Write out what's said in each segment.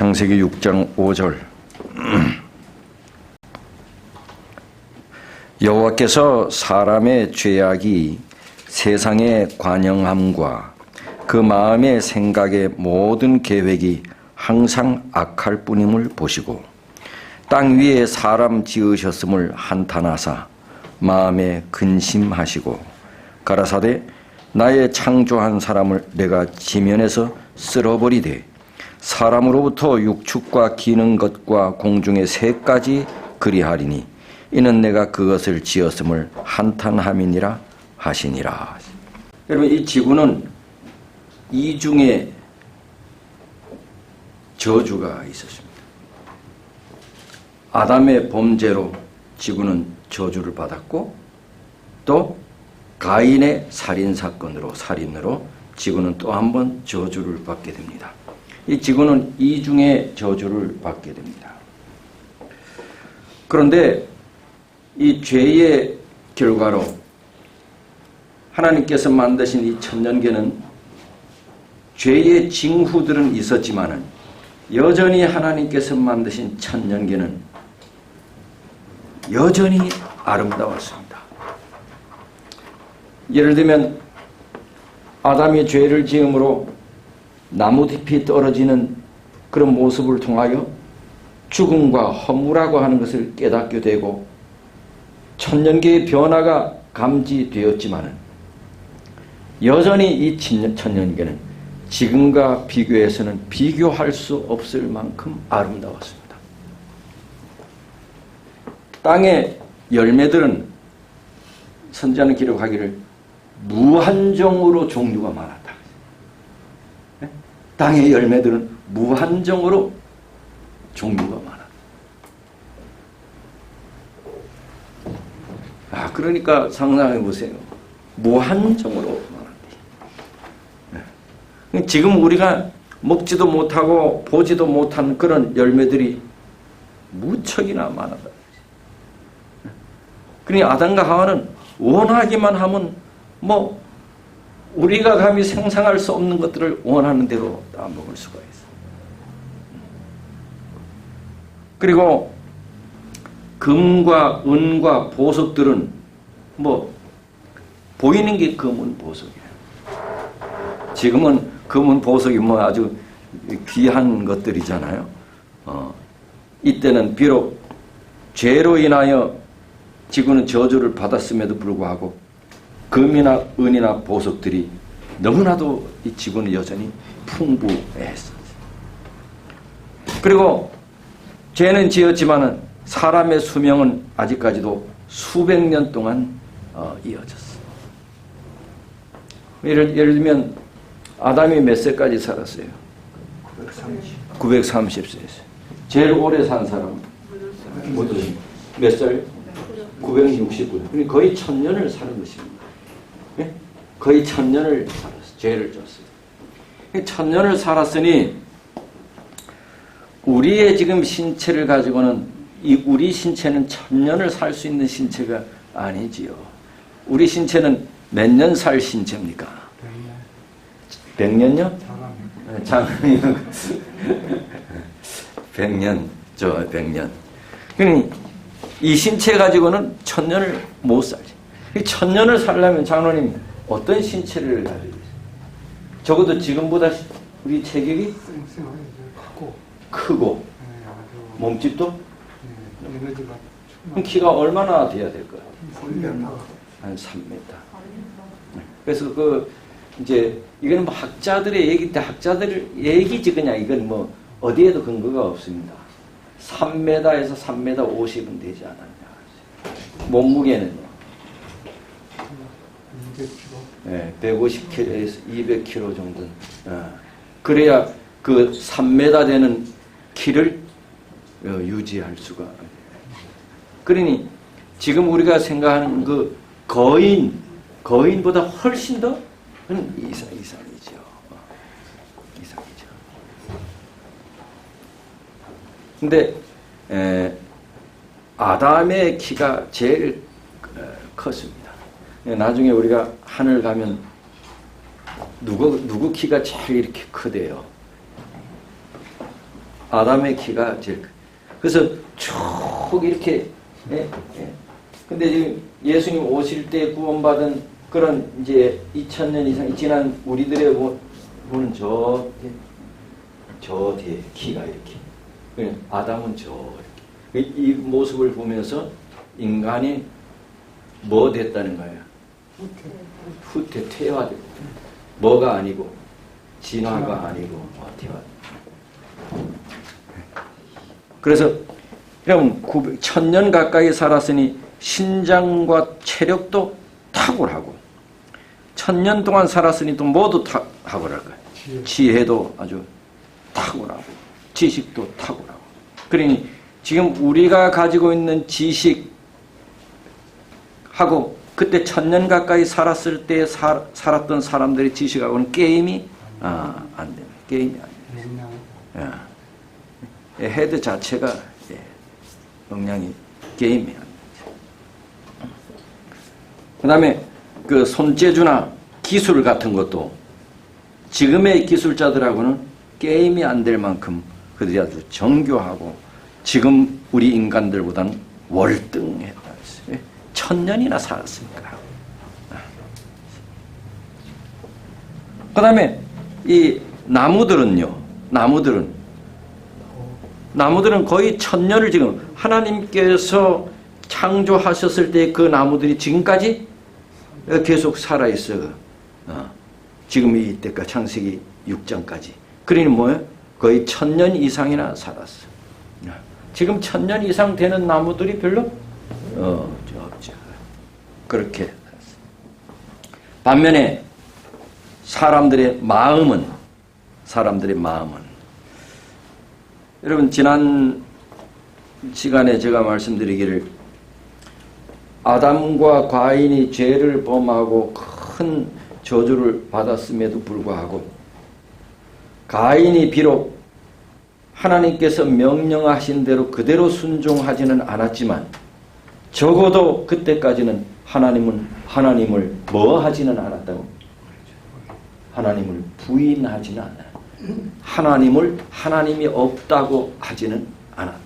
창세기 6장 5절 여호와께서 사람의 죄악이 세상의 관영함과 그 마음의 생각의 모든 계획이 항상 악할 뿐임을 보시고 땅 위에 사람 지으셨음을 한탄하사 마음에 근심하시고 가라사대 나의 창조한 사람을 내가 지면에서 쓸어버리되 사람으로부터 육축과 기는 것과 공중의 새까지 그리하리니 이는 내가 그것을 지었음을 한탄함이니라 하시니라. 여러분, 이 지구는 이중의 저주가 있었습니다. 아담의 범죄로 지구는 저주를 받았고 또 가인의 살인으로 지구는 또 한 번 저주를 받게 됩니다. 이 지구는 이중의 저주를 받게 됩니다. 그런데 이 죄의 결과로 하나님께서 만드신 이 천년계는 죄의 징후들은 있었지만은 여전히 하나님께서 만드신 천년계는 여전히 아름다웠습니다. 예를 들면 아담이 죄를 지음으로 나무잎이 떨어지는 그런 모습을 통하여 죽음과 허무라고 하는 것을 깨닫게 되고 천년계의 변화가 감지되었지만 여전히 이 천년계는 지금과 비교해서는 비교할 수 없을 만큼 아름다웠습니다. 땅의 열매들은 선지자는 기록하기를 무한정으로 종류가 많았다. 땅의 열매들은 무한정으로 종류가 많아. 그러니까 상상해 보세요. 무한정으로 많은데. 지금 우리가 먹지도 못하고 보지도 못한 그런 열매들이 무척이나 많았다. 그러니 아담과 하와는 원하기만 하면 우리가 감히 상상할 수 없는 것들을 원하는 대로 다 먹을 수가 있어. 그리고 금과 은과 보석들은 보이는 게 금은 보석이에요. 지금은 금은 보석이 아주 귀한 것들이잖아요. 이때는 비록 죄로 인하여 지구는 저주를 받았음에도 불구하고 금이나 은이나 보석들이 너무나도 이 지구는 여전히 풍부했습니다. 그리고 죄는 지었지만은 사람의 수명은 아직까지도 수백 년 동안 이어졌어. 예를 들면 아담이 몇 세까지 살았어요? 930세였어요. 제일 오래 산 사람은 몇 살? 969. 그러니까 거의 1000년을 사는 것입니다. 네? 거의 1000년을 살았어요. 죄를 졌어요. 1000년을 살았으니 우리의 지금 신체를 가지고는 우리 신체는 1000년을 살 수 있는 신체가 아니지요. 우리 신체는 몇 년 살 신체입니까? 100년요? 장남이요. 100년, 100년. 그러니 이 신체 가지고는 1000년을 못 살지. 1000년을 살려면 장로님 어떤 신체를 가지고 있어요? 적어도 지금보다 우리 체격이 크고 몸집도 그럼 키가 얼마나 돼야 될까요? 한 3m. 그래서 이제 이거는 학자들의 얘기인데 학자들 얘기지 그냥 이건 어디에도 근거가 없습니다. 3m에서 3m 50은 되지 않았냐. 몸무게는요. 150kg에서 200kg 정도. 그래야 그 3m 되는 키를 유지할 수가. 그러니 지금 우리가 생각하는 그 거인보다 훨씬 더 이상이죠. 이상이죠. 근데 아담의 키가 제일 컸습니다. 나중에 우리가 하늘 가면 누구 키가 제일 이렇게 크대요? 아담의 키가 제일 커요. 그래서 쭉 이렇게, 예, 예. 근데 지금 예수님 오실 때 구원받은 그런 이제 2000년 이상이 지난 우리들의 보는 저 뒤에 키가 이렇게. 아담은 저 이렇게. 이 모습을 보면서 인간이 뭐 됐다는 거예요? 퇴화됐다. 뭐가 아니고, 진화가 아니고, 퇴화. 그래서, 그럼 1000년 가까이 살았으니 신장과 체력도 탁월하고, 1000년 동안 살았으니 또 모두 탁월할 거예요. 지혜도 아주 탁월하고, 지식도 탁월하고. 그러니 지금 우리가 가지고 있는 지식하고 그때 1000년 가까이 살았을 때 살았던 사람들의 지식하고는 게임이 안 됩니다. 게임이 안 돼요. 헤드 자체가 역량이 게임이 안 돼요. 그 다음에 그 손재주나 기술 같은 것도 지금의 기술자들하고는 게임이 안 될 만큼 그들이 아주 정교하고 지금 우리 인간들보다는 월등했다. 1000년이나 살았으니까. 그 다음에 이 나무들은 거의 1000년을 지금 하나님께서 창조하셨을 때 그 나무들이 지금까지 계속 살아있어. 지금 이때까지 창세기 6장까지. 그러니 뭐예요? 거의 1000년 이상이나 살았어. 지금 1000년 이상 되는 나무들이 별로 없죠. 그렇게 살았어. 반면에 사람들의 마음은 여러분 지난 시간에 제가 말씀드리기를 아담과 가인이 죄를 범하고 큰 저주를 받았음에도 불구하고 가인이 비록 하나님께서 명령하신 대로 그대로 순종하지는 않았지만 적어도 그때까지는 하나님을 뭐 하지는 않았다고? 하나님을 부인하지는 않아요. 하나님이 없다고 하지는 않았다.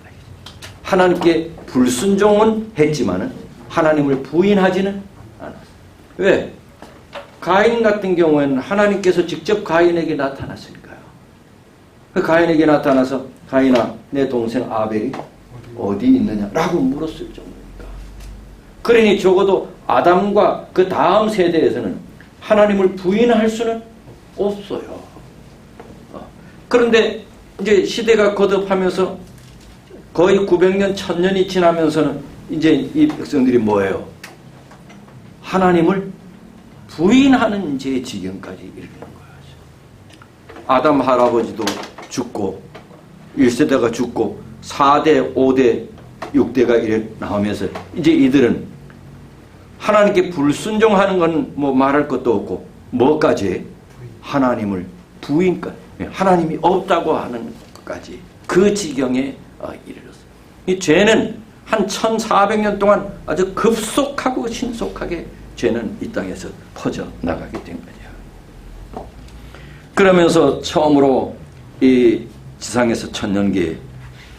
하나님께 불순종은 했지만은 하나님을 부인하지는 않았어요. 왜? 가인 같은 경우에는 하나님께서 직접 가인에게 나타났으니까요. 그 가인에게 나타나서 가인아, 내 동생 아벨이 어디 있느냐라고 물었을 정도니까. 그러니 적어도 아담과 그 다음 세대에서는 하나님을 부인할 수는 없어요. 그런데 이제 시대가 거듭하면서 거의 900년, 1000년이 지나면서는 이제 이 백성들이 뭐예요? 하나님을 부인하는 이제 지경까지 이르는 거예요. 아담 할아버지도 죽고 1세대가 죽고 4대, 5대, 6대가 이래 나오면서 이제 이들은 하나님께 불순종하는 건 뭐 말할 것도 없고 뭐까지 하나님을 부인까지 하나님이 없다고 하는 것까지 그 지경에 이르렀어요. 이 죄는 한 1400년 동안 아주 급속하고 신속하게 죄는 이 땅에서 퍼져나가게 된 거죠. 그러면서 처음으로 이 지상에서 천년기에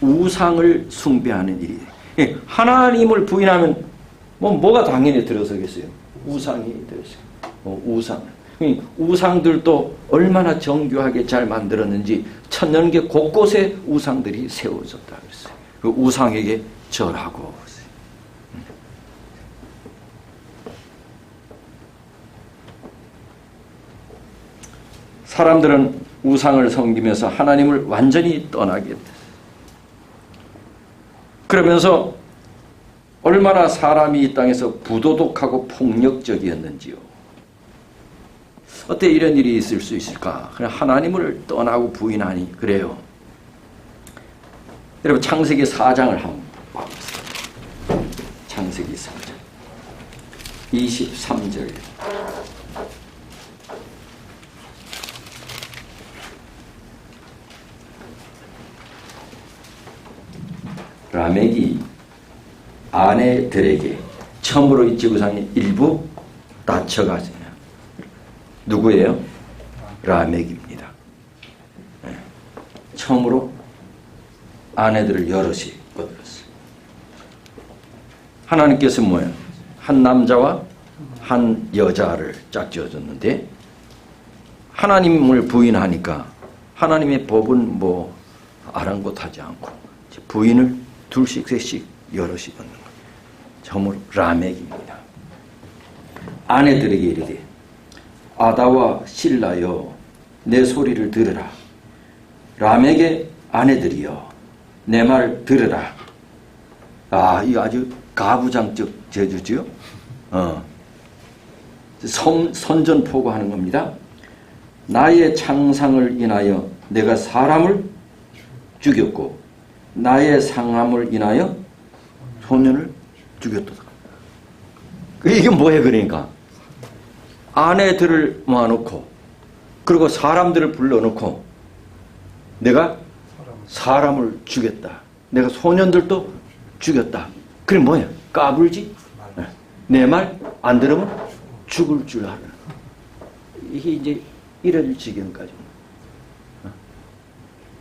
우상을 숭배하는 일이 하나님을 부인하면 뭐가 당연히 들어서겠어요? 우상이 들어서요. 우상. 우상들도 얼마나 정교하게 잘 만들었는지 천년기 곳곳에 우상들이 세워졌다 그랬어요. 그 우상에게 절하고. 사람들은 우상을 섬기면서 하나님을 완전히 떠나게 됐어요. 그러면서 얼마나 사람이 이 땅에서 부도덕하고 폭력적이었는지요. 어떻게 이런 일이 있을 수 있을까? 그냥 하나님을 떠나고 부인하니 그래요. 여러분 창세기 4장을 한번 봐보세요. 창세기 4장 23절 라멕이 아내들에게 처음으로 이 지구상에 일부 다쳐가지고 누구예요? 라멕입니다. 처음으로 아내들을 여럿이 거들었어요. 하나님께서 뭐예요? 한 남자와 한 여자를 짝지어줬는데 하나님을 부인하니까 하나님의 법은 뭐 아랑곳하지 않고 부인을 둘씩 셋씩 여럿이 얻는 거예요. 처음으로 라멕입니다. 아내들에게 이르되 아다와 실라여 내 소리를 들으라. 라멕의 아내들이여 내 말 들으라. 아, 이거 아주 가부장적 제주지요. 선전포고하는 겁니다. 나의 창상을 인하여 내가 사람을 죽였고 나의 상함을 인하여 소년을 죽였도다. 이게 뭐예요? 그러니까 아내들을 모아놓고 그리고 사람들을 불러놓고 내가 사람을 죽였다. 내가 소년들도 죽였다. 그게 뭐야? 까불지? 내 말 안 들으면 죽을 줄 알아. 이게 이제 이럴 지경까지.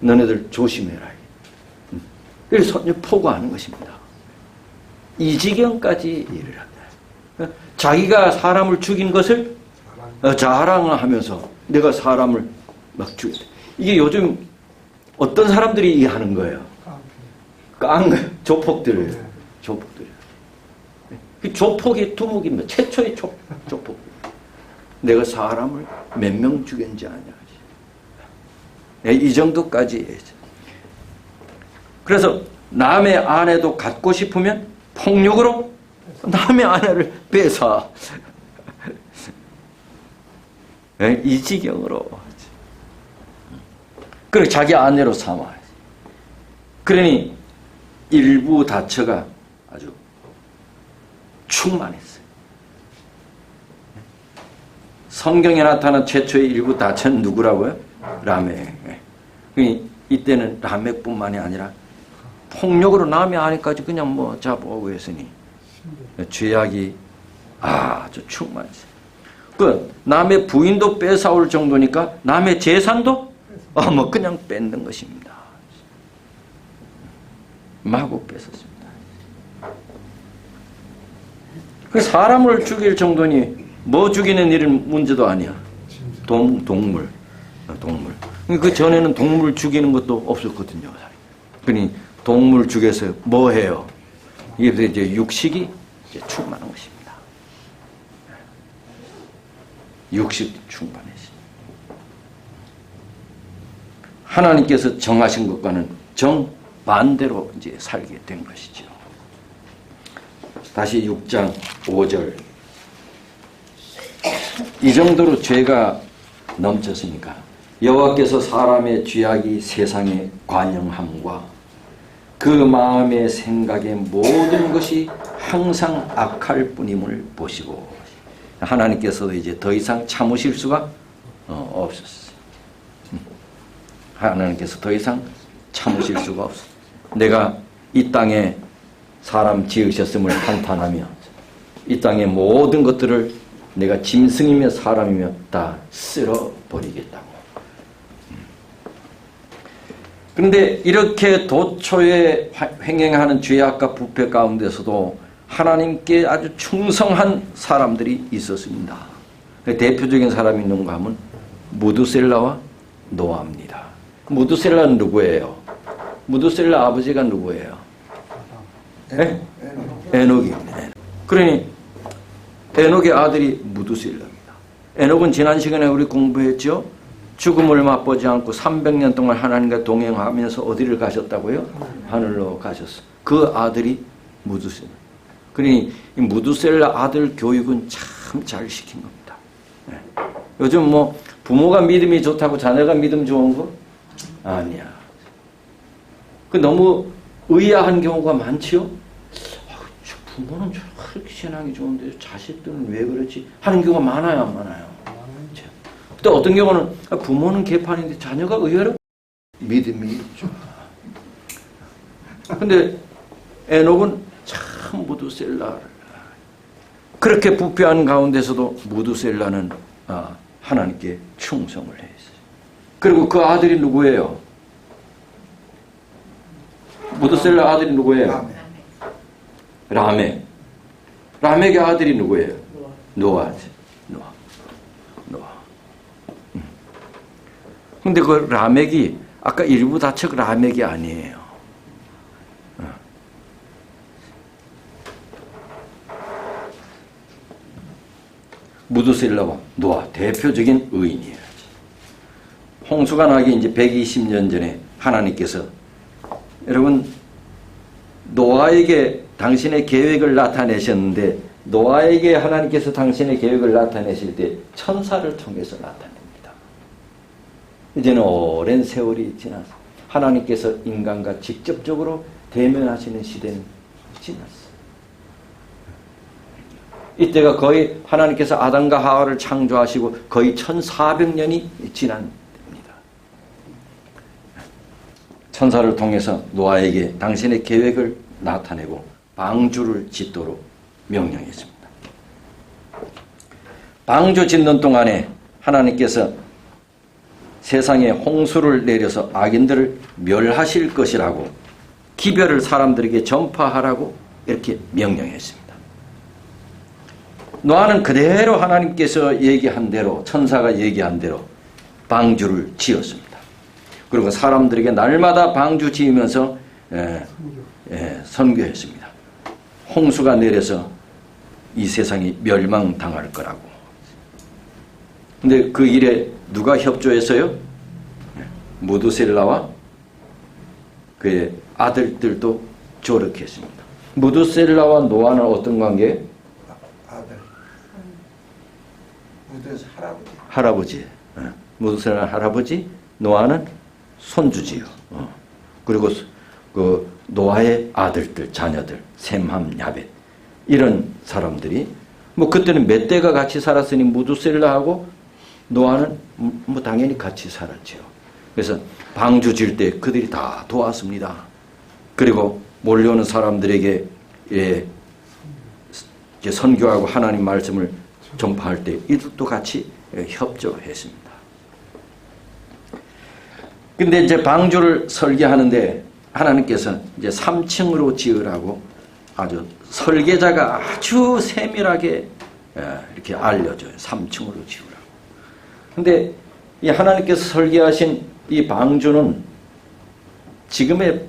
너네들 조심해라. 그래서 포고하는 것입니다. 이 지경까지 이르렀다. 자기가 사람을 죽인 것을 자랑하면서 내가 사람을 막 죽였다. 이게 요즘 어떤 사람들이 하는 거예요? 조폭들. 그 조폭이 두목입니다. 최초의 조폭. 내가 사람을 몇 명 죽였는지 아냐. 이 정도까지 해야죠. 그래서 남의 아내도 갖고 싶으면 폭력으로 남의 아내를 뺏어. 이 지경으로. 그리고 자기 아내로 삼아야지. 그러니 일부 다처가 아주 충만했어요. 성경에 나타난 최초의 일부 다처는 누구라고요? 라멕. 이때는 라멕뿐만이 아니라 폭력으로 남의 아내까지 그냥 뭐 잡아오고 했으니 죄악이 아주 충만했어요. 그 남의 부인도 뺏어올 정도니까 남의 재산도 뭐 그냥 뺏는 것입니다. 마구 뺏었습니다. 그 사람을 죽일 정도니 뭐 죽이는 일은 문제도 아니야. 동물. 그 전에는 동물 죽이는 것도 없었거든요. 그러니 동물 죽여서 뭐 해요? 이게 이제 육식이 이제 충만한 것입니다. 육식 충만해지. 하나님께서 정하신 것과는 정반대로 이제 살게 된 것이죠. 다시 6장 5절. 이 정도로 죄가 넘쳤으니까 여호와께서 사람의 죄악이 세상에 관영함과 그 마음의 생각의 모든 것이 항상 악할 뿐임을 보시고 하나님께서도 이제 더 이상 참으실 수가 없었어요. 하나님께서 더 이상 참으실 수가 없어요. 내가 이 땅에 사람 지으셨음을 한탄하며 이 땅의 모든 것들을 내가 짐승이며 사람이며 다 쓸어버리겠다고. 그런데 이렇게 도초에 횡행하는 죄악과 부패 가운데서도 하나님께 아주 충성한 사람들이 있었습니다. 대표적인 사람이 있는가 하면 무두셀라와 노아입니다. 무두셀라는 누구예요? 무두셀라 아버지가 누구예요? 네? 에녹입니다. 그러니 에녹의 아들이 무두셀라입니다. 에녹은 지난 시간에 우리 공부했죠? 죽음을 맛보지 않고 300년 동안 하나님과 동행하면서 어디를 가셨다고요? 하늘로 가셨어. 그 아들이 무두셀라. 그러니 이 무두셀라 아들 교육은 참 잘 시킨 겁니다. 네. 요즘 뭐 부모가 믿음이 좋다고 자녀가 믿음 좋은 거? 아니야. 그 너무 의아한 경우가 많지요? 부모는 그렇게 신앙이 좋은데 자식들은 왜 그렇지? 하는 경우가 많아요, 안 많아요? 또 어떤 경우는 부모는 개판인데 자녀가 의외로 믿음이 좋아. 근데 에녹은 참 무두셀라를 그렇게 부패한 가운데서도 무두셀라는 하나님께 충성을 했어요. 그리고 그 아들이 누구예요? 무드셀라 아들이 누구예요? 라멕. 라멕의 아들이 누구예요? 노아지. 노아. 근데 그 라멕이 아까 일부 다척 라멕이 아니에요. 무드셀라와 노아 대표적인 의인이에요. 홍수가 나기 이제 120년 전에 하나님께서 여러분 노아에게 당신의 계획을 나타내셨는데 노아에게 하나님께서 당신의 계획을 나타내실 때 천사를 통해서 나타냅니다. 이제는 오랜 세월이 지나서 하나님께서 인간과 직접적으로 대면하시는 시대는 지났어요. 이때가 거의 하나님께서 아담과 하와를 창조하시고 거의 1400년이 지난 때입니다. 천사를 통해서 노아에게 당신의 계획을 나타내고 방주를 짓도록 명령했습니다. 방주 짓는 동안에 하나님께서 세상에 홍수를 내려서 악인들을 멸하실 것이라고 기별을 사람들에게 전파하라고 이렇게 명령했습니다. 노아는 그대로 하나님께서 얘기한 대로 천사가 얘기한 대로 방주를 지었습니다. 그리고 사람들에게 날마다 방주 지으면서 선교했습니다. 홍수가 내려서 이 세상이 멸망당할 거라고. 근데 그 일에 누가 협조했어요? 무드셀라와 그의 아들들도 조력했습니다. 무드셀라와 노아는 어떤 관계예요? 할아버지. 무드셀라 할아버지, 노아는 손주지요. 그리고 그 노아의 아들들, 자녀들, 셈함, 야벳 이런 사람들이 뭐 그때는 몇 대가 같이 살았으니 무드셀라하고 노아는 뭐 당연히 같이 살았지요. 그래서 방주 질 때 그들이 다 도왔습니다. 그리고 몰려오는 사람들에게 선교하고 하나님 말씀을 전파할 때 이들도 같이 협조했습니다. 근데 이제 방주를 설계하는데 하나님께서 이제 3층으로 지으라고 아주 설계자가 아주 세밀하게 이렇게 알려줘요. 3층으로 지으라고. 근데 이 하나님께서 설계하신 이 방주는 지금의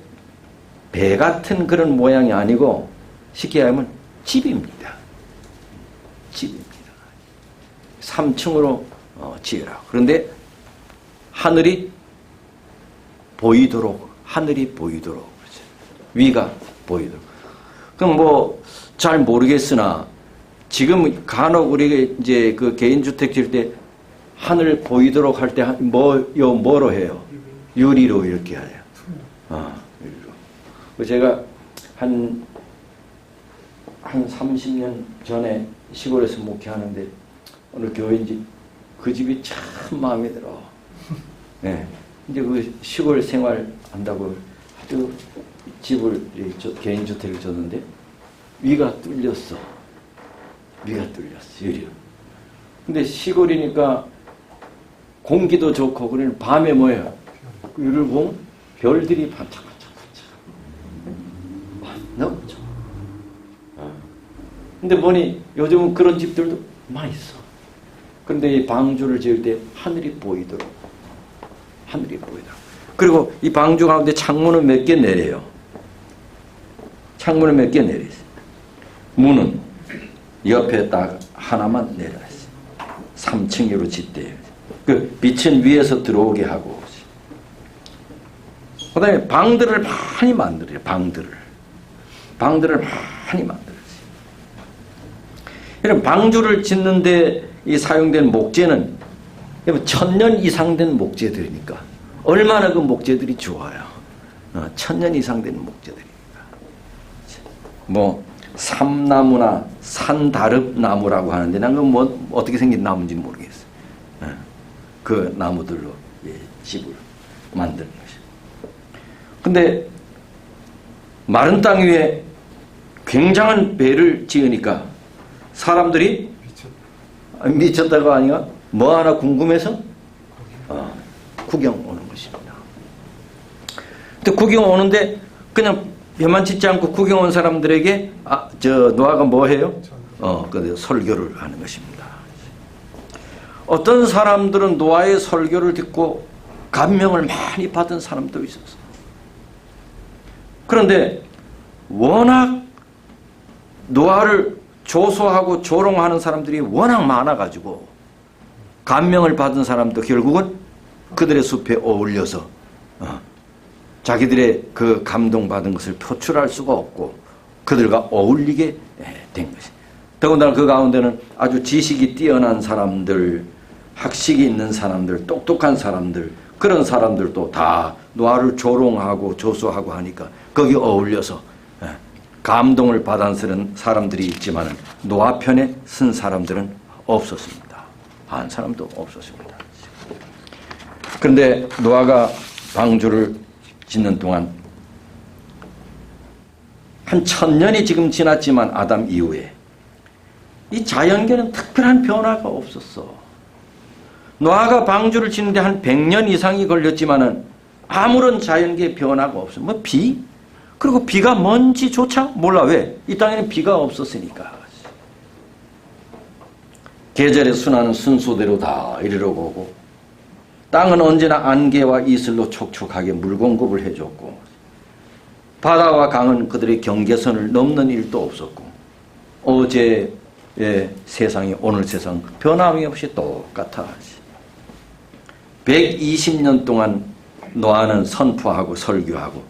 배 같은 그런 모양이 아니고 쉽게 하면 집입니다. 집입니다. 3층으로 지으라고. 그런데 하늘이 보이도록 위가 보이도록. 그럼 뭐 잘 모르겠으나 지금 간혹 우리가 이제 그 개인주택 질 때 하늘 보이도록 할 때 뭐로 해요? 유리로 이렇게 해요. 유리로. 제가 한 30년 전에 시골에서 목회하는데 어느 교회인지 그 집이 참 마음에 들어. 네. 이제 그 시골 생활 한다고 아주 집을 개인주택을 줬는데 위가 뚫렸어. 유리로. 근데 시골이니까 공기도 좋고 그러니 밤에 뭐예요? 유리를 보면 별들이 반짝반짝. 너무 좋아. 근데 보니 요즘은 그런 집들도 많이 있어. 그런데 이 방주를 지을 때 하늘이 보이도록. 그리고 이 방주 가운데 창문은 몇 개 내려요. 문은 옆에 딱 하나만 내려놨어요. 3층으로 짓대요. 그 빛은 위에서 들어오게 하고. 그 다음에 방들을 많이 만들어요. 방들을 많이 만들었어요. 이런 방주를 짓는데 이 사용된 목재는 1000년 이상 된 목재들이니까 얼마나 그 목재들이 좋아요. 1000년 이상 된 목재들이니까. 뭐 삼나무나 산다릅나무라고 하는데 난 그 뭐 어떻게 생긴 나무인지는 모르겠어요. 그 나무들로 집을 만드는 것이죠. 근데 마른 땅 위에 굉장한 배를 지으니까 사람들이 미쳤다가 아니라 뭐 하나 궁금해서 구경 오는 것입니다. 근데 구경 오는데 그냥 배만 짓지 않고 구경 온 사람들에게 노아가 뭐 해요? 설교를 하는 것입니다. 어떤 사람들은 노아의 설교를 듣고 감명을 많이 받은 사람도 있었어요. 그런데 워낙 노아를 조소하고 조롱하는 사람들이 워낙 많아가지고 감명을 받은 사람도 결국은 그들의 숲에 어울려서 자기들의 그 감동받은 것을 표출할 수가 없고 그들과 어울리게 된 것이. 더군다나 그 가운데는 아주 지식이 뛰어난 사람들, 학식이 있는 사람들, 똑똑한 사람들, 그런 사람들도 다 노아를 조롱하고 조소하고 하니까 거기 어울려서 감동을 받아쓰는 사람들이 있지만 노아 편에 쓴 사람들은 없었습니다. 한 사람도 없었습니다. 그런데 노아가 방주를 짓는 동안 한 1000년이 지금 지났지만 아담 이후에 이 자연계는 특별한 변화가 없었어. 노아가 방주를 짓는데 한 100년 이상이 걸렸지만은 아무런 자연계의 변화가 없어. 뭐 비? 그리고 비가 뭔지조차 몰라. 왜? 이 땅에는 비가 없었으니까. 계절의 순환은 순서대로 다 이르러고 오고 땅은 언제나 안개와 이슬로 촉촉하게 물 공급을 해줬고 바다와 강은 그들의 경계선을 넘는 일도 없었고 어제의 세상이 오늘 세상 변함이 없이 똑같아. 120년 동안 노아는 선포하고 설교하고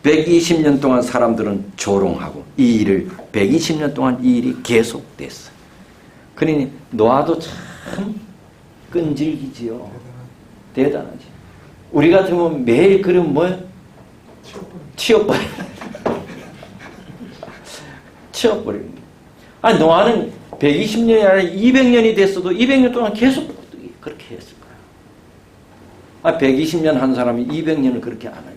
120년 동안 사람들은 조롱하고 이 일을 120년 동안 이 일이 계속됐어. 그러니 노아도 참 끈질기지요. 대단하지. 우리 같으면 매일 그럼 뭐야? 치워버려. 치워버리는 거야. 아니 노아는 120년이 아니라 200년이 됐어도 200년 동안 계속 그렇게 했을 거야. 120년 한 사람이 200년을 그렇게 안 하겠어.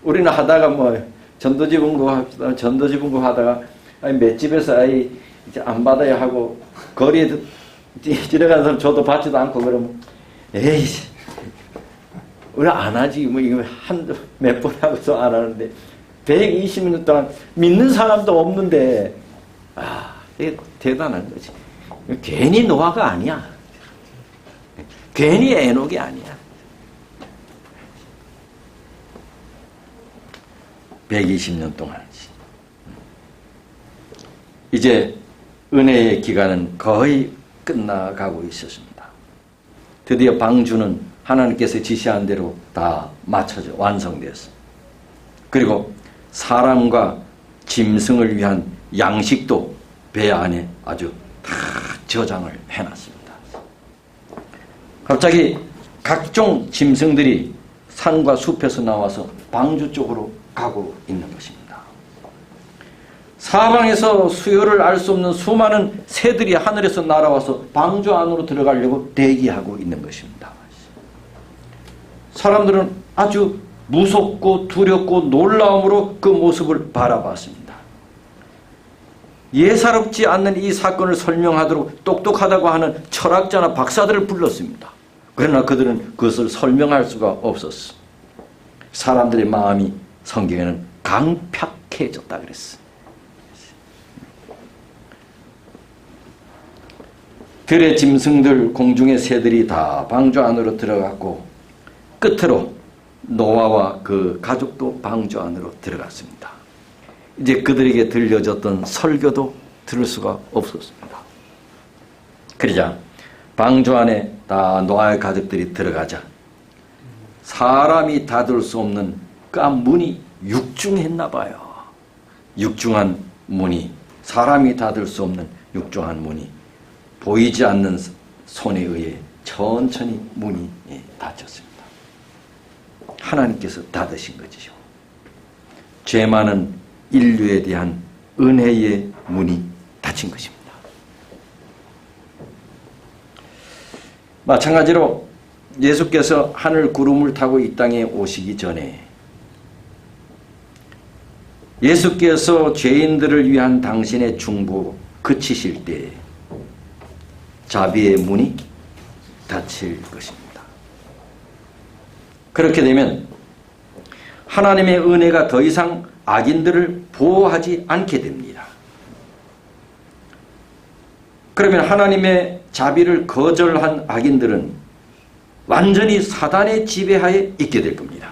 우리는 하다가 뭐 전도지분고 합시다. 전도지분고 하다가 맷집에서 이제 안 받아야 하고 거리에 지나가는 사람 저도 받지도 않고 그러면 에이씨 우리 안 하지 뭐 이거 몇 번 하고서 안 하는데 120년 동안 믿는 사람도 없는데 이게 대단한 거지. 괜히 노아가 아니야. 괜히 에녹이 아니야. 120년 동안. 이제 은혜의 기간은 거의 끝나가고 있었습니다. 드디어 방주는 하나님께서 지시한 대로 다 맞춰져 완성되었습니다. 그리고 사람과 짐승을 위한 양식도 배 안에 아주 다 저장을 해놨습니다. 갑자기 각종 짐승들이 산과 숲에서 나와서 방주 쪽으로 가고 있는 것입니다. 사방에서 수요를 알 수 없는 수많은 새들이 하늘에서 날아와서 방주 안으로 들어가려고 대기하고 있는 것입니다. 사람들은 아주 무섭고 두렵고 놀라움으로 그 모습을 바라봤습니다. 예사롭지 않는 이 사건을 설명하도록 똑똑하다고 하는 철학자나 박사들을 불렀습니다. 그러나 그들은 그것을 설명할 수가 없었어. 사람들의 마음이 성경에는 강팍해졌다 그랬어. 들의 짐승들, 공중의 새들이 다 방주 안으로 들어갔고 끝으로 노아와 그 가족도 방주 안으로 들어갔습니다. 이제 그들에게 들려졌던 설교도 들을 수가 없었습니다. 그러자 방주 안에 다 노아의 가족들이 들어가자 사람이 닫을 수 없는 그 문이 육중했나 봐요. 육중한 문이, 사람이 닫을 수 없는 육중한 문이 보이지 않는 손에 의해 천천히 문이 닫혔습니다. 하나님께서 닫으신 거지요. 죄 많은 인류에 대한 은혜의 문이 닫힌 것입니다. 마찬가지로 예수께서 하늘 구름을 타고 이 땅에 오시기 전에 예수께서 죄인들을 위한 당신의 중보 그치실 때 자비의 문이 닫힐 것입니다. 그렇게 되면 하나님의 은혜가 더 이상 악인들을 보호하지 않게 됩니다. 그러면 하나님의 자비를 거절한 악인들은 완전히 사단의 지배하에 있게 될 겁니다.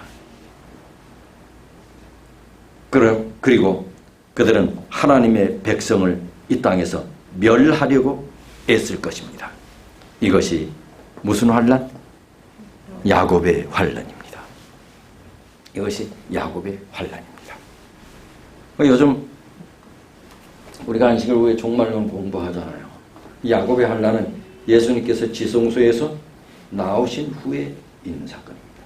그리고 그들은 하나님의 백성을 이 땅에서 멸하려고 애쓸 것입니다. 이것이 무슨 환난? 야곱의 환난입니다. 이것이 야곱의 환난입니다. 요즘 우리가 안식일 후에 종말론 공부하잖아요. 야곱의 환난은 예수님께서 지성소에서 나오신 후에 있는 사건입니다.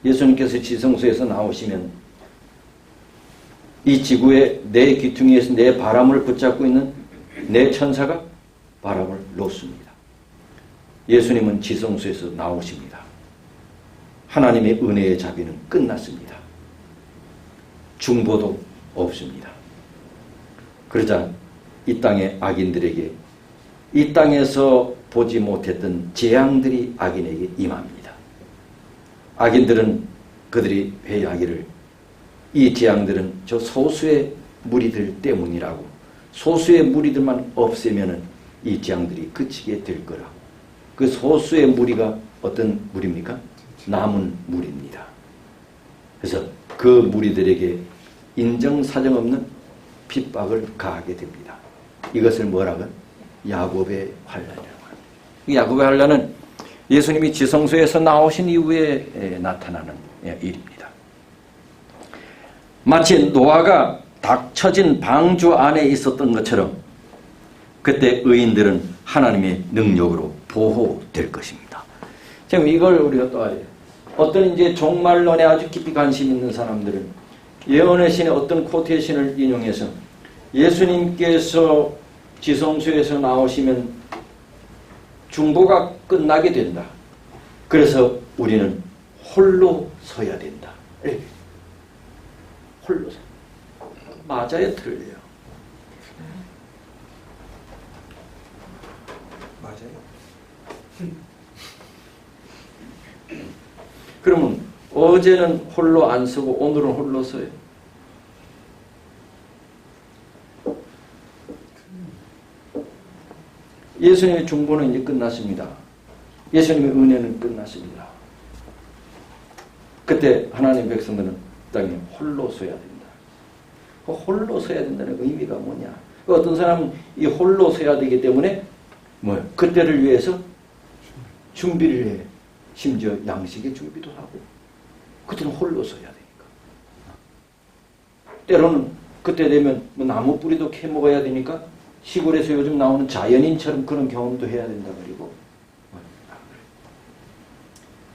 예수님께서 지성소에서 나오시면 이 지구의 내 귀퉁이에서 내 바람을 붙잡고 있는 내 천사가 바람을 놓습니다. 예수님은 지성소에서 나오십니다. 하나님의 은혜의 자비는 끝났습니다. 중보도 없습니다. 그러자 이 땅의 악인들에게 이 땅에서 보지 못했던 재앙들이 악인에게 임합니다. 악인들은 그들이 회개하기를 이 재앙들은 저 소수의 무리들 때문이라고, 소수의 무리들만 없애면은 이 재앙들이 그치게 될 거라고. 그 소수의 무리가 어떤 무리입니까? 남은 무리입니다. 그래서 그 무리들에게 인정사정 없는 핍박을 가하게 됩니다. 이것을 뭐라고? 야곱의 환난이라고 합니다. 야곱의 환난은 예수님이 지성소에서 나오신 이후에 나타나는 일입니다. 마치 노아가 닫혀진 방주 안에 있었던 것처럼 그때 의인들은 하나님의 능력으로 보호될 것입니다. 지금 이걸 우리가 또 알아야 돼요. 어떤 이제 종말론에 아주 깊이 관심 있는 사람들은 예언의 신의 어떤 코테이션을 인용해서 예수님께서 지성소에서 나오시면 중보가 끝나게 된다. 그래서 우리는 홀로 서야 된다. 홀로 서. 맞아요, 틀려요? 맞아요. 그러면 어제는 홀로 안 서고 오늘은 홀로 서요. 예수님의 중보는 이제 끝났습니다. 예수님의 은혜는 끝났습니다. 그때 하나님 백성들은 땅에 홀로 서야 된다. 그 홀로 서야 된다는 의미가 뭐냐? 어떤 사람은 이 홀로 서야 되기 때문에 그때를 위해서 준비를 해. 심지어 양식의 준비도 하고. 그때는 홀로 서야 되니까. 때로는 그때 되면 나무 뿌리도 캐 먹어야 되니까 시골에서 요즘 나오는 자연인처럼 그런 경험도 해야 된다 그리고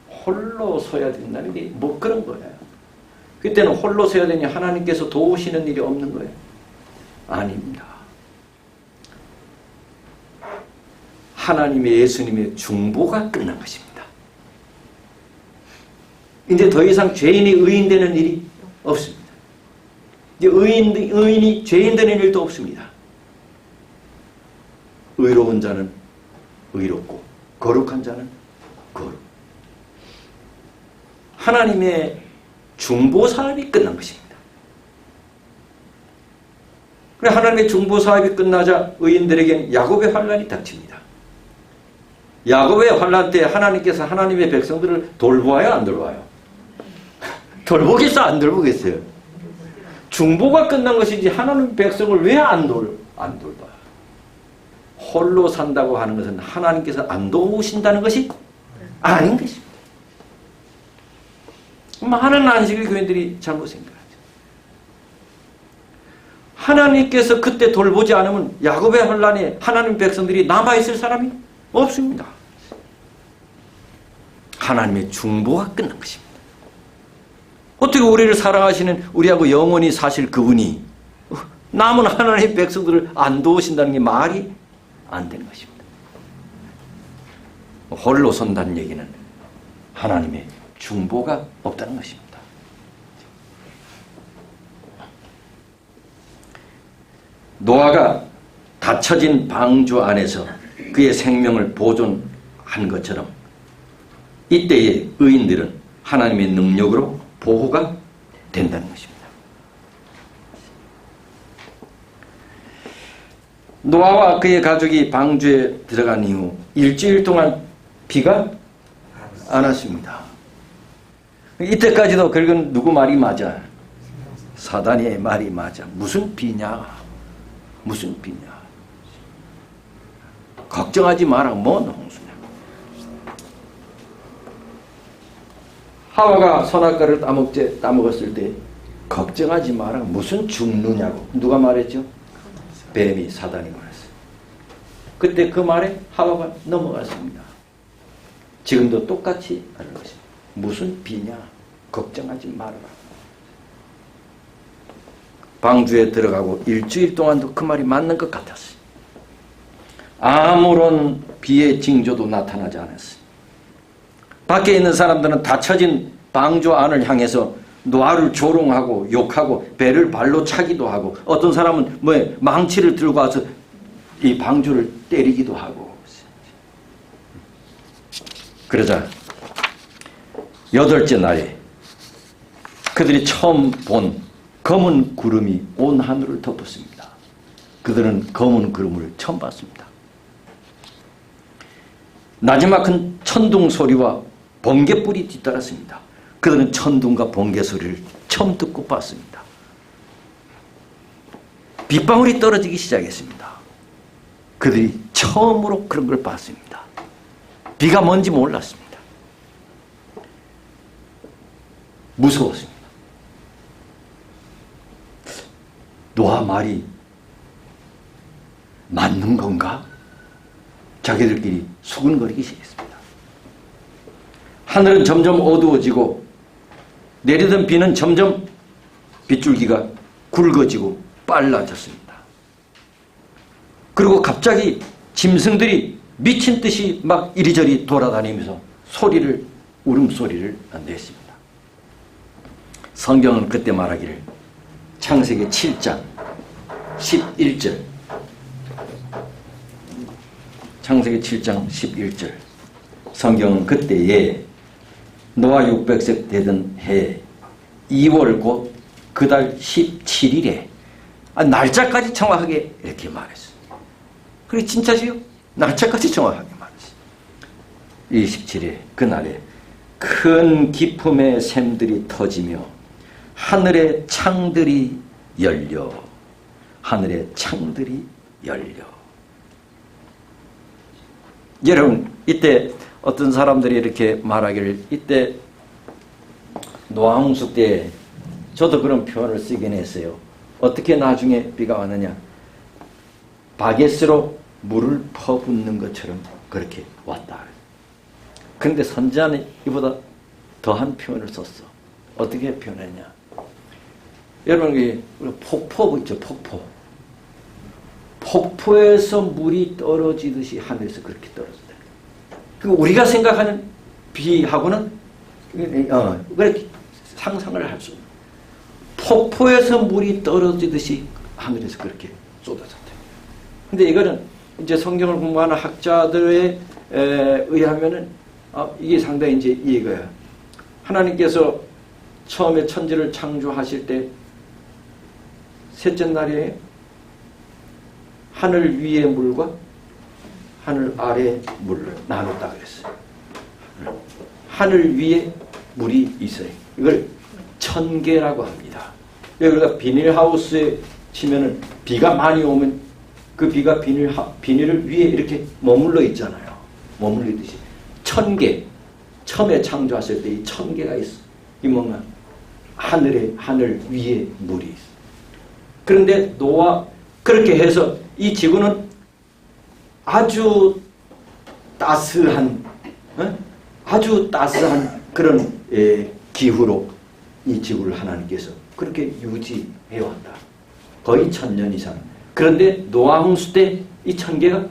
홀로 서야 된다는 게 뭐 그런 거예요. 그때는 홀로 서야 되니 하나님께서 도우시는 일이 없는 거예요. 아닙니다. 하나님의 예수님의 중보가 끝난 것입니다. 이제 더 이상 죄인이 의인 되는 일이 없습니다. 이제 의인이 죄인 되는 일도 없습니다. 의로운 자는 의롭고 거룩한 자는 거룩. 하나님의 중보 사업이 끝난 것입니다. 그래 하나님의 중보 사업이 끝나자 의인들에게는 야곱의 환난이 닥칩니다. 야곱의 환난 때 하나님께서 하나님의 백성들을 돌보아요, 안 돌봐요? 돌보겠어, 안 돌보겠어요? 중보가 끝난 것이지 하나님 백성을 왜 안 돌봐요? 홀로 산다고 하는 것은 하나님께서 안 도우신다는 것이 아닌 것입니다. 많은 안식일 교인들이 잘못 생각하죠. 하나님께서 그때 돌보지 않으면 야곱의 환난에 하나님 백성들이 남아있을 사람이 없습니다. 하나님의 중보가 끝난 것입니다. 어떻게 우리를 사랑하시는 우리하고 영원히 사실 그분이 남은 하나님의 백성들을 안 도우신다는 게 말이 안 되는 것입니다. 홀로 선다는 얘기는 하나님의 중보가 없다는 것입니다. 노아가 닫혀진 방주 안에서 그의 생명을 보존한 것처럼 이때의 의인들은 하나님의 능력으로 보호가 된다는 것입니다. 노아와 그의 가족이 방주에 들어간 이후 일주일 동안 비가 안 왔습니다. 이때까지도 결국은 누구 말이 맞아? 사단의 말이 맞아. 무슨 비냐? 무슨 비냐? 걱정하지 마라. 뭔 홍수냐? 하와가 선악과를 따먹었을 때 걱정하지 마라. 무슨 죽느냐고. 누가 말했죠? 뱀이, 사단이 말했어요. 그때 그 말에 하와가 넘어갔습니다. 지금도 똑같이 하는 것입니다. 무슨 비냐? 걱정하지 말아라. 방주에 들어가고 일주일 동안도 그 말이 맞는 것 같았어요. 아무런 비의 징조도 나타나지 않았어요. 밖에 있는 사람들은 닫혀진 방주 안을 향해서 노아를 조롱하고 욕하고 배를 발로 차기도 하고 어떤 사람은 망치를 들고 와서 이 방주를 때리기도 하고. 그러자 8째 날에 그들이 처음 본 검은 구름이 온 하늘을 덮었습니다. 그들은 검은 구름을 처음 봤습니다. 나지막한 천둥 소리와 번개불이 뒤따랐습니다. 그들은 천둥과 번개 소리를 처음 듣고 봤습니다. 빗방울이 떨어지기 시작했습니다. 그들이 처음으로 그런 걸 봤습니다. 비가 뭔지 몰랐습니다. 무서웠습니다. 노아 말이 맞는 건가? 자기들끼리 수근거리기 시작했습니다. 하늘은 점점 어두워지고 내리던 비는 점점 빗줄기가 굵어지고 빨라졌습니다. 그리고 갑자기 짐승들이 미친 듯이 막 이리저리 돌아다니면서 울음소리를 냈습니다. 성경은 그때 말하기를 창세기 7장 11절 창세기 7장 11절 성경은 그때에 노아 600세 되던 해 2월 곧 그 달 17일에 날짜까지 정확하게 이렇게 말했어요. 그게 진짜지요? 날짜까지 정확하게 말했어요. 27일 그날에 큰 기품의 샘들이 터지며 하늘의 창들이 열려 하늘의 창들이 열려. 여러분 이때 어떤 사람들이 이렇게 말하기를 이때 노아홍수 때 저도 그런 표현을 쓰긴 했어요. 어떻게 나중에 비가 왔느냐. 바게스로 물을 퍼붓는 것처럼 그렇게 왔다. 그런데 선지자는 이보다 더한 표현을 썼어. 어떻게 표현했냐. 여러분 폭포 있죠. 폭포에서 물이 떨어지듯이 하늘에서 그렇게 떨어진다. 우리가 생각하는 비하고는 그렇게 상상을 할 수 없는. 폭포에서 물이 떨어지듯이 하늘에서 그렇게 쏟아졌다. 근데 이거는 이제 성경을 공부하는 학자들에 의하면은 이게 상당히 이제 이거야. 하나님께서 처음에 천지를 창조하실 때 셋째 날에 하늘 위의 물과 하늘 아래의 물을 나눴다 그랬어요. 하늘 위에 물이 있어요. 이걸 천계라고 합니다. 여기가 비닐하우스에 치면은 비가 많이 오면 그 비가 비닐을 위에 이렇게 머물러 있잖아요. 머물러 있듯이 천계, 처음에 창조했을 때 이 천계가 있어. 이 뭔가 하늘 위에 물이 있어. 그런데 노아 그렇게 해서 이 지구는 아주 따스한 그런 기후로 이 지구를 하나님께서 그렇게 유지해 왔다. 거의 1000년 이상. 그런데 노아 홍수 때 이 천계가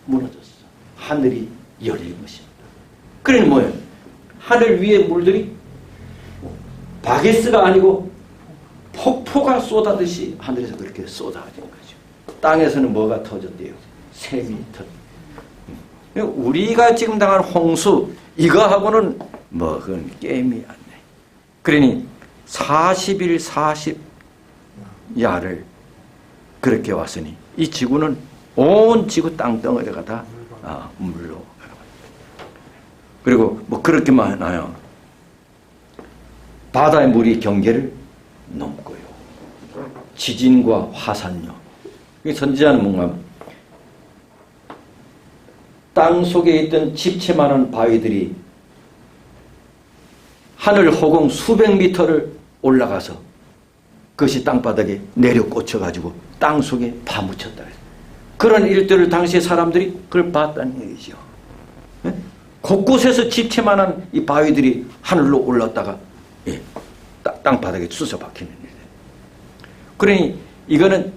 무너졌어. 하늘이 열린 것입니다. 그러니 뭐예요? 하늘 위에 물들이 바게스가 아니고 폭포가 쏟아듯이 하늘에서 그렇게 쏟아진 거죠. 땅에서는 뭐가 터졌대요? 샘이 터졌대요. 우리가 지금 당한 홍수 이거하고는 그건 게임이 안 돼. 그러니 40일 40야를 그렇게 왔으니 이 지구는 온 지구 땅덩어리가 다 물로. 그리고 뭐 그렇게만 하나요? 바다의 물이 경계를 넘고요. 지진과 화산요. 선지자는 뭔가 땅 속에 있던 집채만한 바위들이 하늘 허공 수백 미터를 올라가서 그것이 땅바닥에 내려 꽂혀가지고 땅 속에 파묻혔다. 그런 일들을 당시에 사람들이 그걸 봤다는 얘기죠. 네? 곳곳에서 집채만한 이 바위들이 하늘로 올랐다가 땅바닥에 쑤셔 박히는 일. 그러니 이거는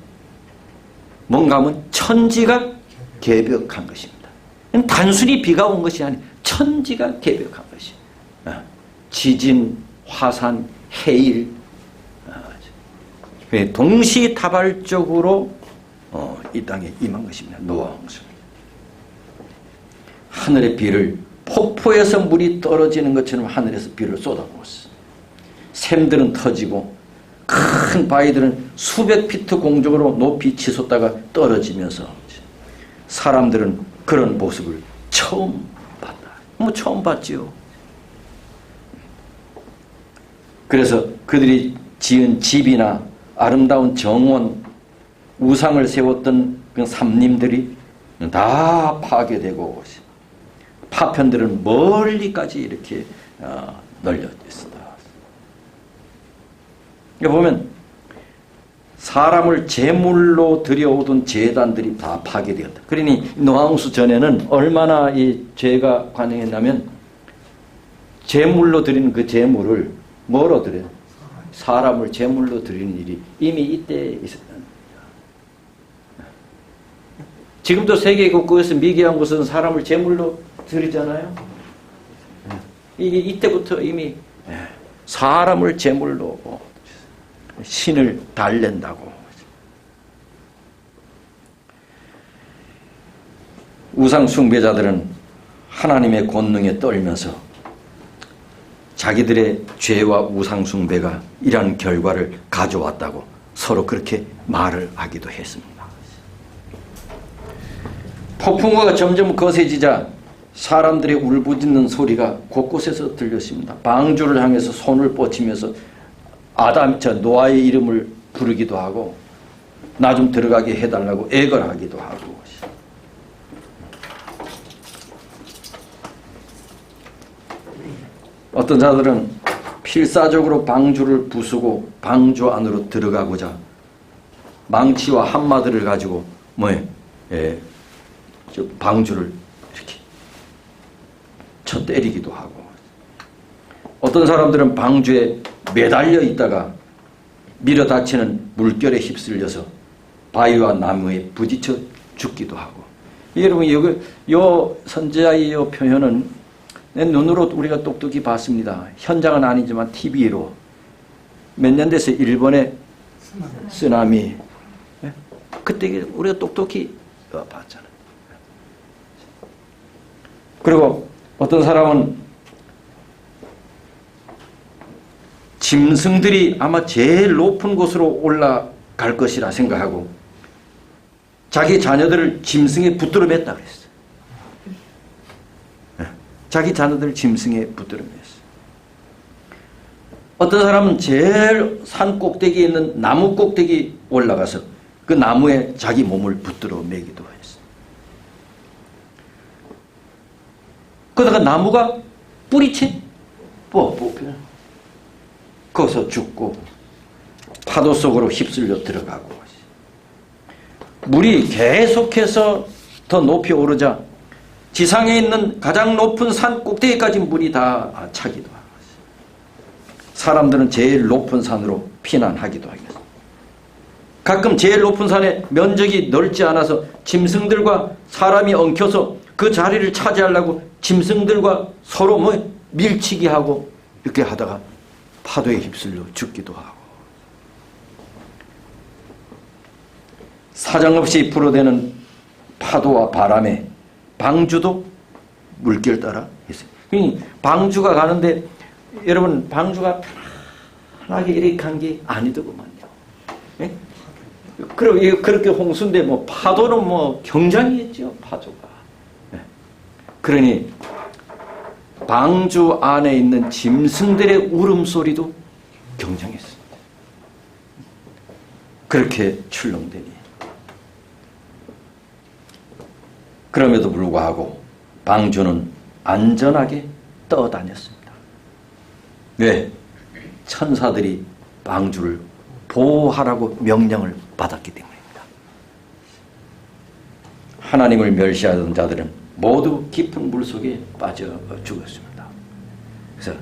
뭔가 하면 천지가 개벽한 것입니다. 단순히 비가 온 것이 아니라 천지가 개벽한 것이. 지진, 화산, 해일, 동시다발적으로 이 땅에 임한 것입니다. 노아 홍수. 하늘의 비를 폭포에서 물이 떨어지는 것처럼 하늘에서 비를 쏟아부었어. 샘들은 터지고 큰 바위들은 수백 피트 공중으로 높이 치솟다가 떨어지면서 사람들은 그런 모습을 처음 봤다. 뭐 처음 봤지요. 그래서 그들이 지은 집이나 아름다운 정원, 우상을 세웠던 그 삼림들이 다 파괴되고 파편들은 멀리까지 이렇게 널려 있습니다. 여기 보면 사람을 제물로 들여오던 제단들이 다 파괴되었다. 그러니 노아홍수 전에는 얼마나 이 죄가 관영했냐면 제물로 드리는 그 제물을 뭐로 드려요? 사람을 제물로 드리는 일이 이미 이때 있었다. 지금도 세계 곳곳에서 미개한 곳은 사람을 제물로 드리잖아요. 이게 이때부터 이미 사람을 제물로 신을 달랜다고. 우상 숭배자들은 하나님의 권능에 떨면서 자기들의 죄와 우상 숭배가 이러한 결과를 가져왔다고 서로 그렇게 말을 하기도 했습니다. 폭풍우가 점점 거세지자 사람들의 울부짖는 소리가 곳곳에서 들렸습니다. 방주를 향해서 손을 뻗치면서 노아의 이름을 부르기도 하고 나 좀 들어가게 해달라고 애걸하기도 하고. 어떤 자들은 필사적으로 방주를 부수고 방주 안으로 들어가고자 망치와 한마디를 가지고 방주를 이렇게 쳐 때리기도 하고, 어떤 사람들은 방주에 매달려 있다가 밀어 닥치는 물결에 휩쓸려서 바위와 나무에 부딪혀 죽기도 하고. 여러분, 요 선지자의 요 표현은 내 눈으로 우리가 똑똑히 봤습니다. 현장은 아니지만 TV로 몇 년 돼서 일본의 쓰나미, 그때 우리가 똑똑히 봤잖아요. 그리고 어떤 사람은 짐승들이 아마 제일 높은 곳으로 올라갈 것이라 생각하고 자기 자녀들을 짐승에 붙들어 맸다 그랬어요. 자기 자녀들을 짐승에 붙들어 맸어요. 어떤 사람은 제일 산 꼭대기에 있는 나무 꼭대기 올라가서 그 나무에 자기 몸을 붙들어 매기도 했어요. 그러다가 나무가 뿌리채 뽑혀 거기서 죽고 파도 속으로 휩쓸려 들어가고, 물이 계속해서 더 높이 오르자 지상에 있는 가장 높은 산 꼭대기까지 물이 다 차기도 하고, 사람들은 제일 높은 산으로 피난하기도 하겠습니다. 가끔 제일 높은 산의 면적이 넓지 않아서 짐승들과 사람이 엉켜서 그 자리를 차지하려고 짐승들과 서로 밀치기 하고 이렇게 하다가 파도에 휩쓸려 죽기도 하고, 사정없이 불어대는 파도와 바람에 방주도 물결 따라 있어요. 방주가 가는데 여러분, 방주가 편하게 이렇게 한 게 아니더구만요. 예? 그리고 그렇게 홍수인데 뭐 파도는 뭐 굉장했죠, 파도가. 예. 그러니 방주 안에 있는 짐승들의 울음소리도 굉장했습니다. 그렇게 출렁대니. 그럼에도 불구하고 방주는 안전하게 떠다녔습니다. 왜? 천사들이 방주를 보호하라고 명령을 받았기 때문입니다. 하나님을 멸시하던 자들은 모두 깊은 물속에 빠져 죽었습니다. 그래서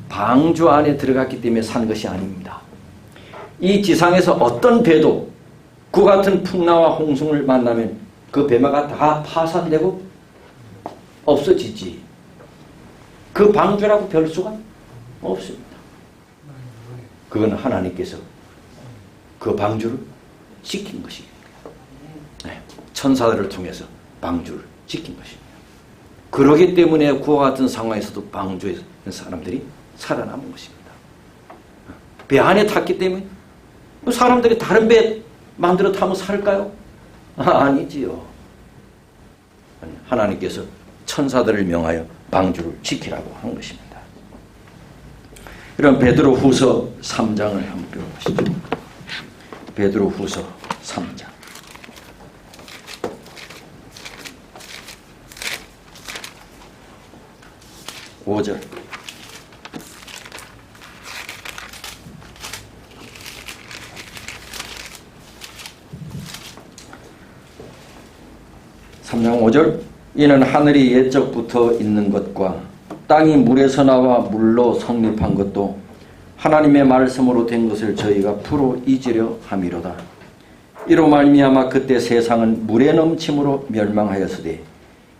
방주 안에 들어갔기 때문에 산 것이 아닙니다. 이 지상에서 어떤 배도 그 같은 풍랑과 홍수를 만나면 그 배마가 다 파산되고 없어지지. 그 방주라고 별 수가 없습니다. 그건 하나님께서 그 방주를 지킨 것입니다. 네, 천사들을 통해서 방주를 지킨 것입니다. 그러기 때문에 그와 같은 상황에서도 방주에 있는 사람들이 살아남은 것입니다. 배 안에 탔기 때문에 사람들이 다른 배 만들어 타면 살까요? 아니지요. 하나님께서 천사들을 명하여 방주를 지키라고 한 것입니다. 이런 베드로 후서 3장을 한번 배워보시죠. 베드로 후서 3장. 5절. (3장 5절) 이는 하늘이 옛적부터 있는 것과 땅이 물에서 나와 물로 성립한 것도 하나님의 말씀으로 된 것을 저희가 풀어 잊으려 함이로다. 이로 말미암아 그때 세상은 물에 넘침으로 멸망하였으되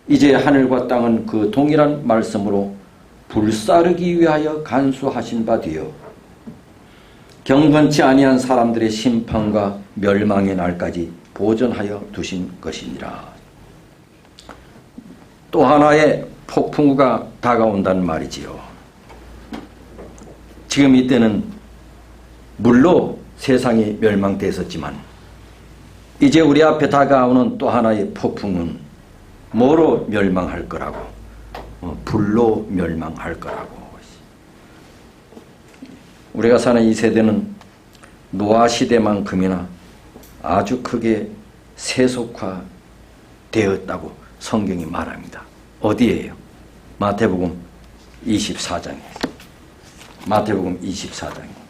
이제 하늘과 땅은 그 동일한 말씀으로 불사르기 위하여 간수하신 바 되어 경건치 아니한 사람들의 심판과 멸망의 날까지 보존하여 두신 것이니라. 또 하나의 폭풍우가 다가온다는 말이지요. 지금 이때는 물로 세상이 멸망되었지만 이제 우리 앞에 다가오는 또 하나의 폭풍은 뭐로 멸망할 거라고? 불로 멸망할 거라고. 우리가 사는 이 세대는 노아 시대만큼이나 아주 크게 세속화되었다고 성경이 말합니다. 어디에요? 마태복음 24장이에요. 마태복음 24장이에요.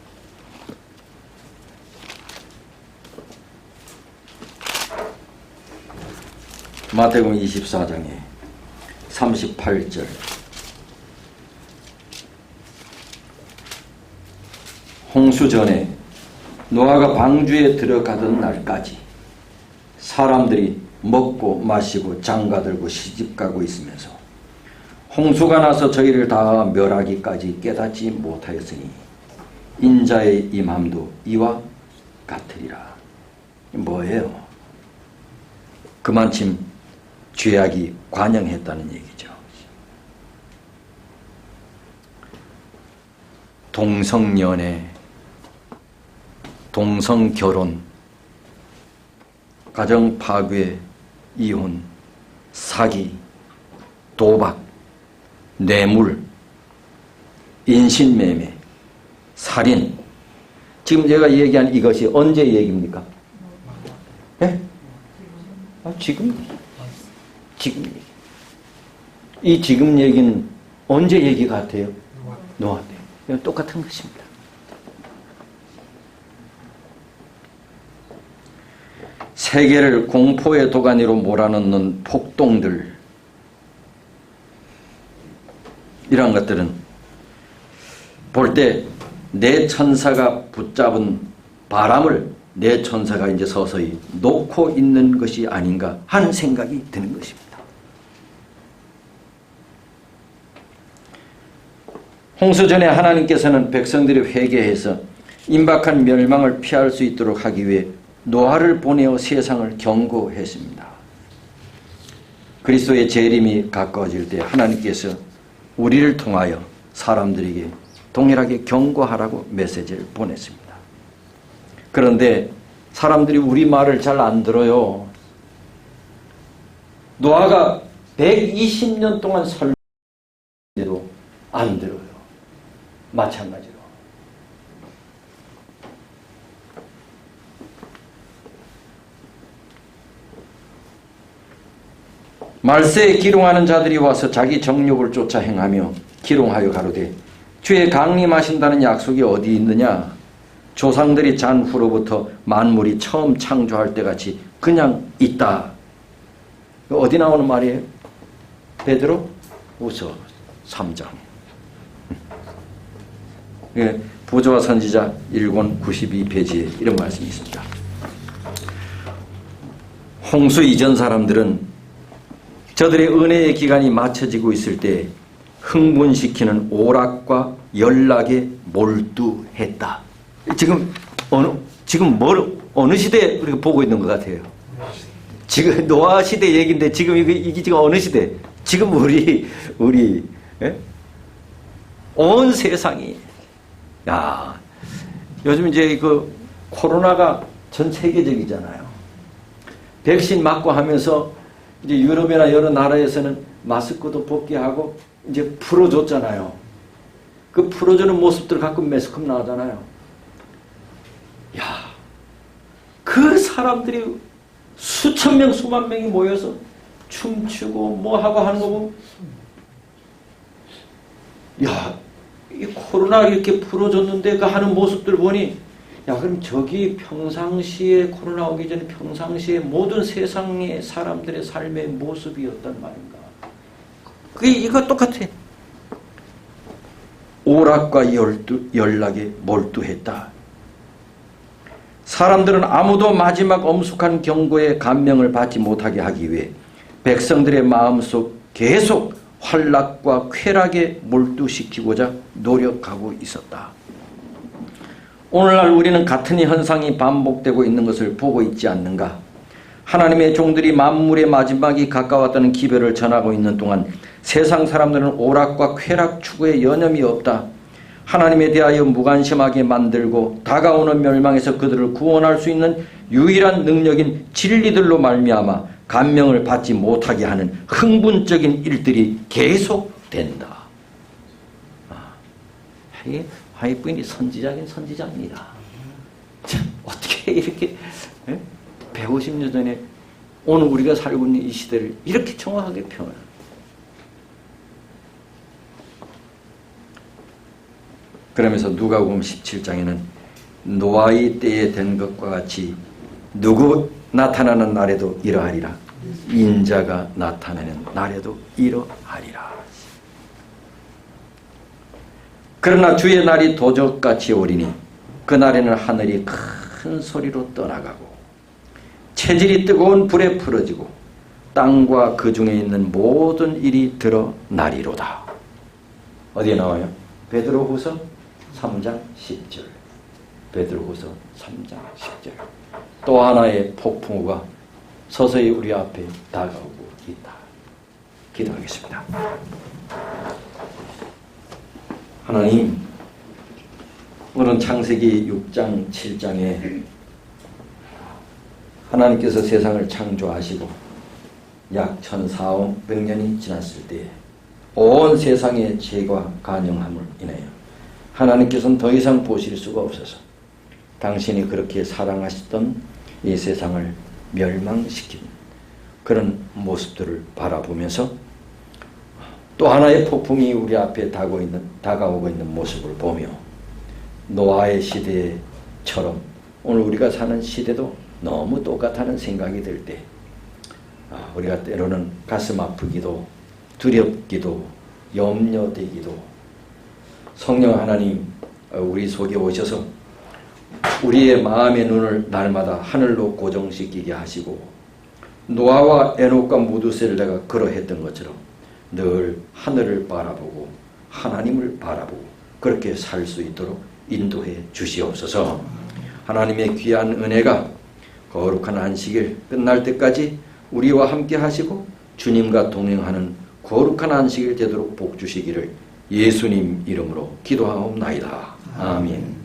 마태복음 24장에 38절. 홍수 전에 노아가 방주에 들어가던 날까지 사람들이 먹고 마시고 장가들고 시집가고 있으면서 홍수가 나서 저희를 다 멸하기까지 깨닫지 못하였으니 인자의 임함도 이와 같으리라. 뭐예요? 그만큼 죄악이 관영했다는 얘기죠. 동성연애, 동성결혼, 가정파괴, 이혼, 사기, 도박, 뇌물, 인신매매, 살인. 지금 제가 얘기한 이것이 언제 얘기입니까? 네? 지금 얘기. 이 지금 얘기는 언제 얘기 같아요? 노아 때. 똑같은 것입니다. 세계를 공포의 도가니로 몰아넣는 폭동들, 이러한 것들은 볼 때 내 천사가 붙잡은 바람을 내 천사가 이제 서서히 놓고 있는 것이 아닌가 하는 생각이 드는 것입니다. 홍수 전에 하나님께서는 백성들이 회개해서 임박한 멸망을 피할 수 있도록 하기 위해 노아를 보내어 세상을 경고했습니다. 그리스도의 재림이 가까워질 때 하나님께서 우리를 통하여 사람들에게 동일하게 경고하라고 메시지를 보냈습니다. 그런데 사람들이 우리 말을 잘 안 들어요. 노아가 120년 동안 설명해도 안 들어요. 마찬가지로. 말세에 기롱하는 자들이 와서 자기 정욕을 쫓아 행하며 기롱하여 가로되 주의 강림하신다는 약속이 어디 있느냐? 조상들이 잔 후로부터 만물이 처음 창조할 때 같이 그냥 있다. 어디 나오는 말이에요? 베드로후서 3장. 부조와 선지자 1권 92페이지에 이런 말씀이 있습니다. 홍수 이전 사람들은 저들의 은혜의 기간이 맞춰지고 있을 때 흥분시키는 오락과 연락에 몰두했다. 지금 어느 시대에 우리가 보고 있는 것 같아요? 지금 노아 시대 얘기인데 지금 이게 지금 어느 시대? 지금 우리 온 세상이 요즘 이제 그 코로나가 전 세계적이잖아요. 백신 맞고 하면서 이제 유럽이나 여러 나라에서는 마스크도 벗게 하고 이제 풀어줬잖아요. 그 풀어주는 모습들 가끔 매스컴 나오잖아요. 그 사람들이 수천 명, 수만 명이 모여서 춤추고 뭐 하고 하는 거 보면 이 코로나 이렇게 풀어줬는데 그 하는 모습들 보니 그럼 저기 평상시에 코로나 오기 전에 평상시에 모든 세상의 사람들의 삶의 모습이었단 말인가. 이거 똑같아. 오락과 연락에 몰두했다. 사람들은 아무도 마지막 엄숙한 경고에 감명을 받지 못하게 하기 위해 백성들의 마음속 계속 환락과 쾌락에 몰두시키고자 노력하고 있었다. 오늘날 우리는 같은 현상이 반복되고 있는 것을 보고 있지 않는가? 하나님의 종들이 만물의 마지막이 가까웠다는 기별을 전하고 있는 동안 세상 사람들은 오락과 쾌락 추구에 여념이 없다. 하나님에 대하여 무관심하게 만들고 다가오는 멸망에서 그들을 구원할 수 있는 유일한 능력인 진리들로 말미암아 감명을 받지 못하게 하는 흥분적인 일들이 계속된다. 하이부인이 선지자긴 선지자입니다. 참, 어떻게 이렇게 150년 전에 오늘 우리가 살고 있는 이 시대를 이렇게 정확하게 표현을. 그러면서 누가복음 17장에는 노아의 때에 된 것과 같이 누구 나타나는 날에도 이러하리라. 인자가 나타나는 날에도 이러하리라. 그러나 주의 날이 도적같이 오리니 그날에는 하늘이 큰 소리로 떠나가고 체질이 뜨거운 불에 풀어지고 땅과 그 중에 있는 모든 일이 드러나리로다. 어디에 나와요? 베드로후서 3장 10절. 베드로후서 3장 10절. 또 하나의 폭풍우가 서서히 우리 앞에 다가오고 있다. 기도하겠습니다. 하나님, 오늘은 창세기 6장 7장에 하나님께서 세상을 창조하시고 약 1400년이 지났을 때 온 세상의 죄와 간영함을 인하여 하나님께서는 더 이상 보실 수가 없어서 당신이 그렇게 사랑하시던 이 세상을 멸망시킨 그런 모습들을 바라보면서 또 하나의 폭풍이 우리 앞에 다가오고 있는 모습을 보며 노아의 시대처럼 오늘 우리가 사는 시대도 너무 똑같다는 생각이 들 때 우리가 때로는 가슴 아프기도 두렵기도 염려되기도 성령 하나님 우리 속에 오셔서 우리의 마음의 눈을 날마다 하늘로 고정시키게 하시고 노아와 에녹과 무두셀레가 그러했던 것처럼 늘 하늘을 바라보고 하나님을 바라보고 그렇게 살 수 있도록 인도해 주시옵소서. 하나님의 귀한 은혜가 거룩한 안식일 끝날 때까지 우리와 함께 하시고 주님과 동행하는 거룩한 안식일 되도록 복 주시기를 예수님 이름으로 기도하옵나이다. 아멘.